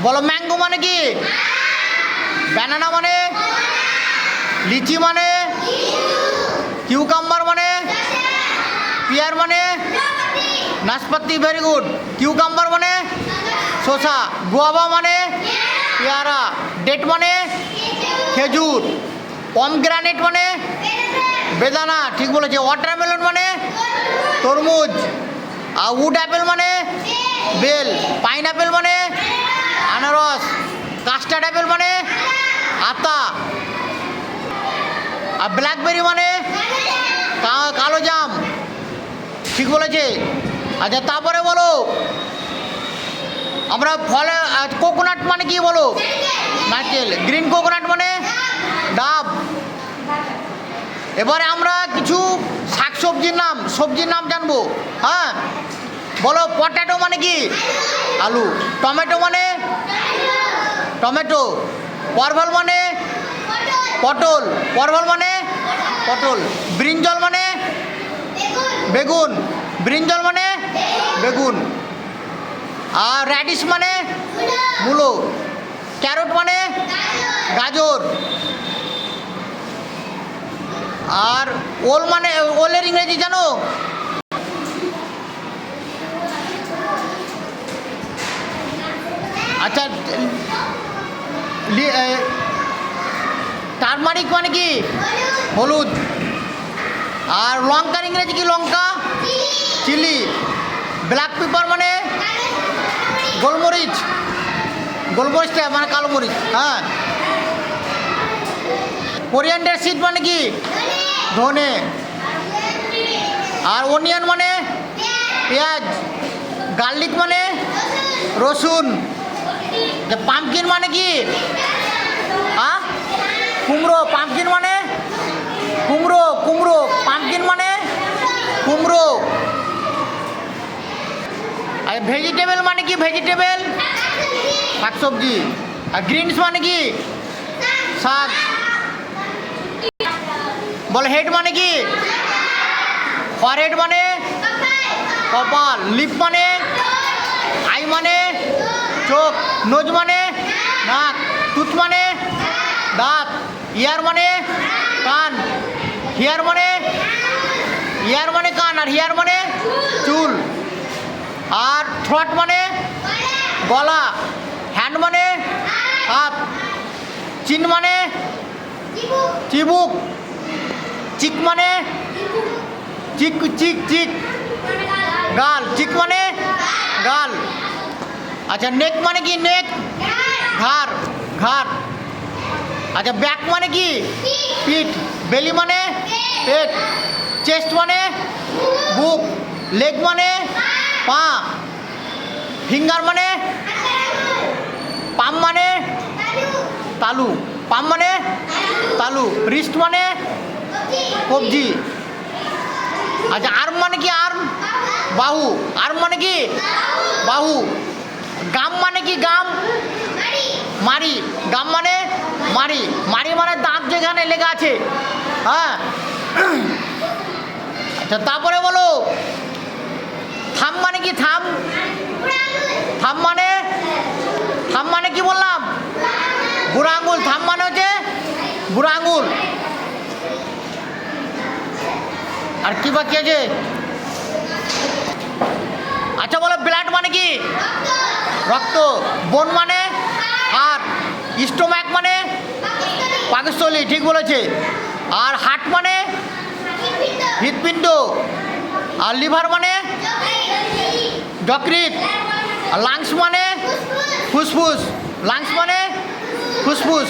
বলো ম্যাঙ্গো মানে কি? ব্যানানা মানে? লিচি মানে? কিউকাম্বার মানে? পিয়ার মানে? নাশপাতি। Very good. কিউকাম্বার মানে? শসা। গুয়াভা মানে? পেয়ারা। ডেট মানে? খেজুর। পমগ্রানেট মানে? বেদানা। ঠিক বলেছে। ওয়াটারমেলন মানে? তরমুজ। আর উড অ্যাপেল মানে? বেল। পাইনঅ্যাপেল মানে? আনারস। কাস্টার্ড অ্যাপেল মানে? আতা। আর ব্ল্যাকবেরি মানে? কালো জাম। ঠিক বলেছে। আচ্ছা তারপরে বলো আমরা ফলে কোকোনাট মানে কি বলো? নারকেল। গ্রিন কোকোনাট মানে? ডাব। এবারে আমরা কিছু শাকসবজির নাম জানবো। হ্যাঁ বলো পটেটো মানে কি? আলু। টমেটো মানে? টমেটো। পরভল মানে? পটল। পরভল মানে? পটল। ব্রিঞ্জল মানে? বেগুন। ব্রিঞ্জল মানে? বেগুন। আর র্যাডিশ মানে? মূলো। ক্যারট মানে? গাজর। আর ওল মানে? ওলের ইংরেজি জানো? আচ্ছা টারমারিক মানে কি? হলুদ। আর লঙ্কার ইংরেজি কি? লঙ্কা। চিলি। ব্ল্যাক পেপার মানে? গোলমরিচ। গোলমরিচটা মানে কালো মরিচ। হ্যাঁ। কোরিয়ান্ডার সিড মানে কি? ধনে। আর অনিয়ন মানে? পেঁয়াজ। গার্লিক মানে? রসুন। পাম্পকিন মানে কি? হ্যাঁ কুমড়ো। পাম্পকিন মানে? কুমড়ো। কুমড়ো। পাম্পকিন মানে? কুমড়ো। আর ভেজিটেবল মানে কি? ভেজিটেবল শাকসবজি। আর গ্রিনস মানে কি? শাক। বলে হেড মানে কি? ফরহেড মানে? কপাল। লিপ মানে? আই মানে? চোখ। নোজ মানে? নাক। টুথ মানে? দাঁত। ইয়ার মানে? কান। হিয়ার মানে? ইয়ার মানে কান। আর হিয়ার মানে? চুল। আর থ্রট মানে? গলা। হ্যান্ড মানে? হাত। চিন মানে? চিবুক। চিক মানে? চিক চিক চিক। গাল। চিক মানে? গাল। আচ্ছা নেক মানে কি? নেক। ঘাড়। ঘাড়। আচ্ছা ব্যাক মানে কি? পিঠ। বেলি মানে? পেট। চেস্ট মানে? বুক। লেগ মানে? পা। ফিঙ্গার মানে? পাম মানে? তালু। পাম মানে? তালু। রিস্ট মানে? কবজি। আচ্ছা আর্ম মানে কি? আর্ম। বাহু। আর্ম মানে কি? বাহু। গাম মানে কি? গাম। মারি। গাম মানে? মারি। মারি মানে দাঁত যেখানে লেগে আছে। হ্যাঁ। আচ্ছা তারপরে বলো থাম মানে কি? থাম। থাম মানে? থাম মানে কি বললাম? বুড়ো আঙুল। থাম মানে হচ্ছে বুড়ো আঙুল। আর কি বাকি আছে? আচ্ছা বলো ব্লাড মানে কি? রক্ত। বোন মানে? হাড়। স্টোম্যাক মানে? পাকস্থলী। ঠিক বলেছে। আর হার্ট মানে? হৃৎপিণ্ড। আর লিভার মানে? যকৃৎ। আর লাংস মানে? ফুসফুস। লাংস মানে? ফুসফুস।